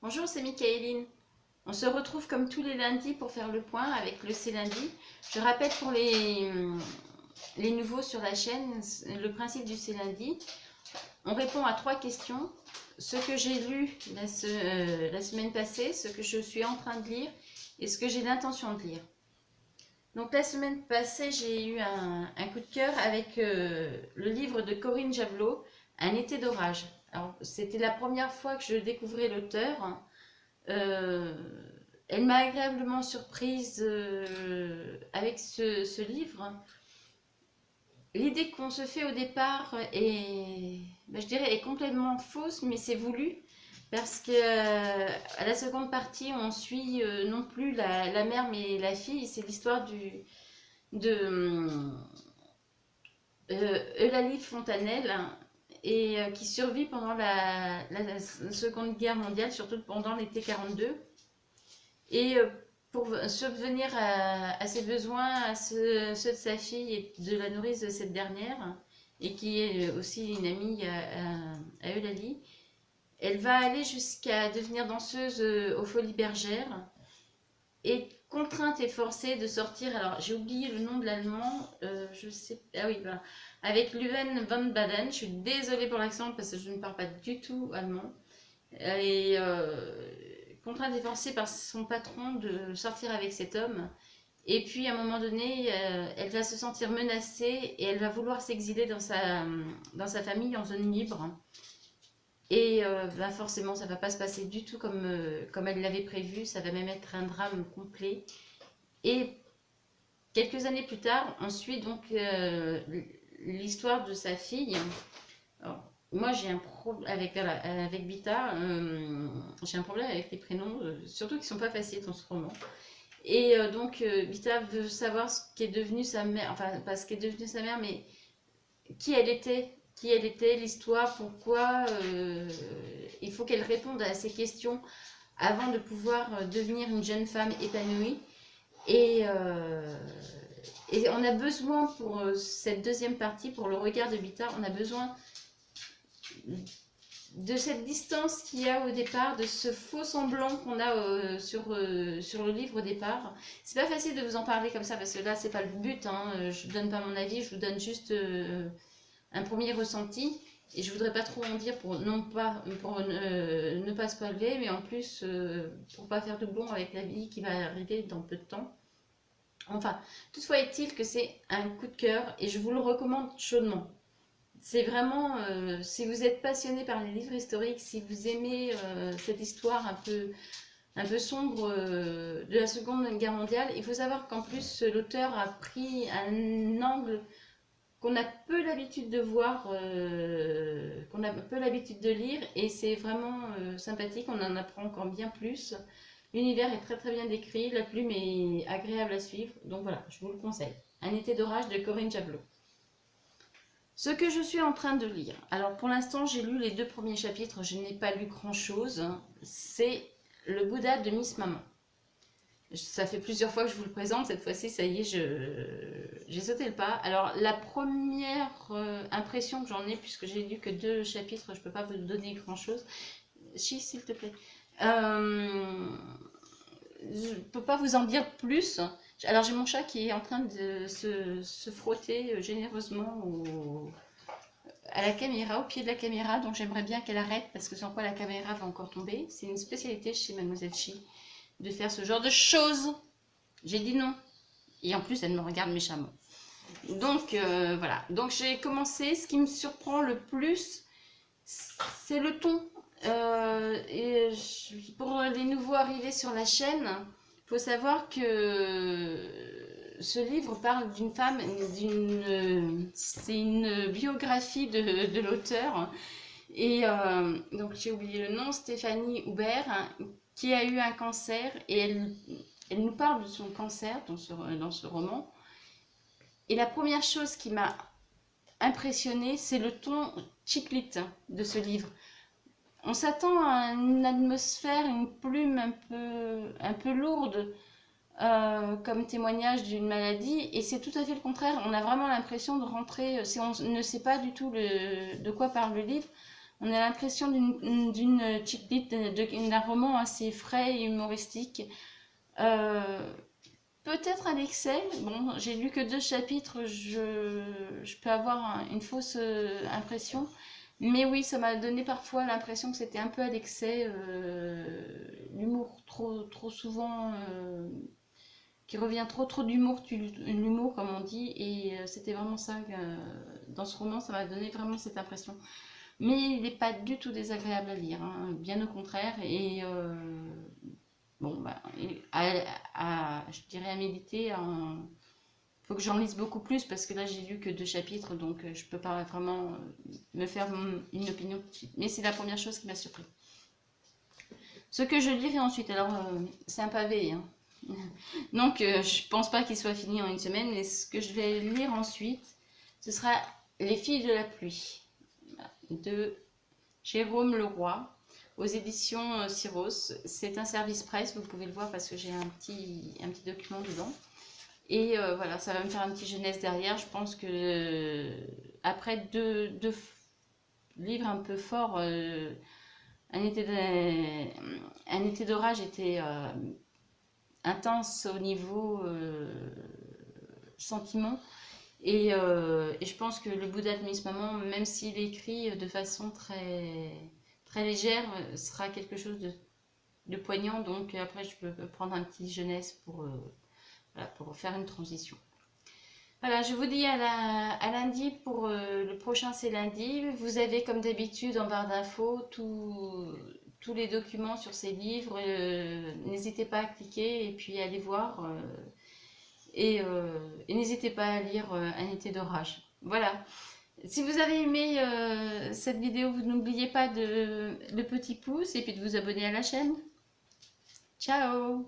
Bonjour, c'est Michaeline. On se retrouve comme tous les lundis pour faire le point avec le C'est lundi. Je rappelle pour les nouveaux sur la chaîne le principe du C'est lundi. On répond à 3 questions. Ce que j'ai lu la semaine passée, ce que je suis en train de lire et ce que j'ai l'intention de lire. Donc la semaine passée, j'ai eu un coup de cœur avec le livre de Corinne Javelot, Un été d'orage. Alors c'était la première fois que je découvrais l'auteur. Euh, Elle m'a agréablement surprise avec ce livre. L'idée qu'on se fait au départ je dirais, est complètement fausse, mais c'est voulu. Parce que à la seconde partie, on suit non plus la mère, mais la fille. C'est l'histoire de Eulalie Fontanelle, qui survit pendant la Seconde Guerre mondiale, surtout pendant l'été 42. Et pour subvenir à ses besoins, ceux de sa fille et de la nourrice de cette dernière, et qui est aussi une amie à Eulalie, elle va aller jusqu'à devenir danseuse aux Folies Bergères et contrainte et forcée de sortir. Alors j'ai oublié le nom de l'allemand, je sais. Ah oui, voilà. Avec Luven van Baden. Je suis désolée pour l'accent parce que je ne parle pas du tout allemand. Et contrainte et forcée par son patron de sortir avec cet homme. Et puis à un moment donné, elle va se sentir menacée et elle va vouloir s'exiler dans sa famille en zone libre. Et forcément, ça ne va pas se passer du tout comme elle l'avait prévu. Ça va même être un drame complet. Et quelques années plus tard, on suit donc l'histoire de sa fille. Alors, moi, j'ai un problème avec Bita. J'ai un problème avec les prénoms, surtout qui ne sont pas faciles dans ce roman. Et donc, Bita veut savoir ce qu'est devenu sa mère, enfin, pas ce qu'est devenu sa mère, mais qui elle était, l'histoire, pourquoi. Il faut qu'elle réponde à ces questions avant de pouvoir devenir une jeune femme épanouie. Et, euh, et on a besoin pour cette deuxième partie, pour le regard de Bita, on a besoin de cette distance qu'il y a au départ, de ce faux semblant qu'on a sur le livre au départ. C'est pas facile de vous en parler comme ça parce que là c'est pas le but, hein. Je donne pas mon avis, je vous donne juste un premier ressenti et je voudrais pas trop en dire pour ne pas spoiler, mais en plus pour pas faire doublon avec la vie qui va arriver dans peu de temps. Enfin, toutefois est-il que c'est un coup de cœur et je vous le recommande chaudement. C'est vraiment, si vous êtes passionné par les livres historiques, si vous aimez cette histoire un peu sombre de la Seconde Guerre mondiale, il faut savoir qu'en plus l'auteur a pris un angle qu'on a peu l'habitude de voir, qu'on a peu l'habitude de lire, et c'est vraiment sympathique, on en apprend encore bien plus. L'univers est très très bien décrit, la plume est agréable à suivre, donc voilà, je vous le conseille. Un été d'orage de Corinne Javelot. Ce que je suis en train de lire. Alors pour l'instant, j'ai lu les 2 premiers chapitres, je n'ai pas lu grand-chose. C'est le Bouddha de Miss Maman. Ça fait plusieurs fois que je vous le présente, cette fois-ci, ça y est, j'ai sauté le pas. Alors la première impression que j'en ai, puisque j'ai lu que 2 chapitres, je ne peux pas vous donner grand-chose. Chi, s'il te plaît. Je ne peux pas vous en dire plus. Alors j'ai mon chat qui est en train de se frotter généreusement à la caméra, au pied de la caméra, donc j'aimerais bien qu'elle arrête parce que sans quoi la caméra va encore tomber. C'est une spécialité chez Mademoiselle Chi de faire ce genre de choses. J'ai dit non. Et en plus, elle me regarde méchamment. Donc voilà. Donc j'ai commencé. Ce qui me surprend le plus, c'est le ton. Pour les nouveaux arrivés sur la chaîne, il faut savoir que ce livre parle d'une femme, c'est une biographie de l'auteur. Et donc j'ai oublié le nom, Stéphanie Houbert, qui a eu un cancer, et elle nous parle de son cancer dans ce roman. Et la première chose qui m'a impressionnée, c'est le ton chiclite de ce livre. On s'attend à une atmosphère, une plume un peu lourde comme témoignage d'une maladie, et c'est tout à fait le contraire. On a vraiment l'impression de rentrer, si on ne sait pas du tout de quoi parle le livre, On a l'impression d'une chick lit, d'un roman assez frais et humoristique. Euh, Peut-être à l'excès. Bon, j'ai lu que 2 chapitres, je peux avoir une fausse impression. Mais oui, ça m'a donné parfois l'impression que c'était un peu à l'excès. L'humour trop souvent, qui revient trop d'humour, l'humour comme on dit. Et c'était vraiment ça, dans ce roman, ça m'a donné vraiment cette impression. Mais il n'est pas du tout désagréable à lire, hein, bien au contraire. Et bon, bah, je dirais à méditer. Il faut que j'en lise beaucoup plus parce que là j'ai lu que 2 chapitres, donc je peux pas vraiment me faire une opinion tout de suite. Mais c'est la première chose qui m'a surpris. Ce que je lirai ensuite, alors c'est un pavé, hein. Donc je pense pas qu'il soit fini en une semaine, mais ce que je vais lire ensuite, ce sera Les filles de la pluie de Jérôme Leroy aux éditions Syros. C'est un service presse, vous pouvez le voir parce que j'ai un petit document dedans. Et voilà, ça va me faire un petit jeunesse derrière. Je pense que après deux livres un peu forts, un été d'orage était intense au niveau sentiment. Et je pense que le Bouddha de Miss Maman, même s'il écrit de façon très légère, sera quelque chose de poignant. Donc après, je peux prendre un petit jeunesse voilà, pour faire une transition. Voilà, je vous dis à lundi pour le prochain, c'est lundi. Vous avez comme d'habitude en barre d'infos tous les documents sur ces livres. N'hésitez pas à cliquer et puis à aller voir. Et n'hésitez pas à lire Un été d'orage. Voilà. Si vous avez aimé cette vidéo, vous n'oubliez pas le petit pouce et puis de vous abonner à la chaîne. Ciao!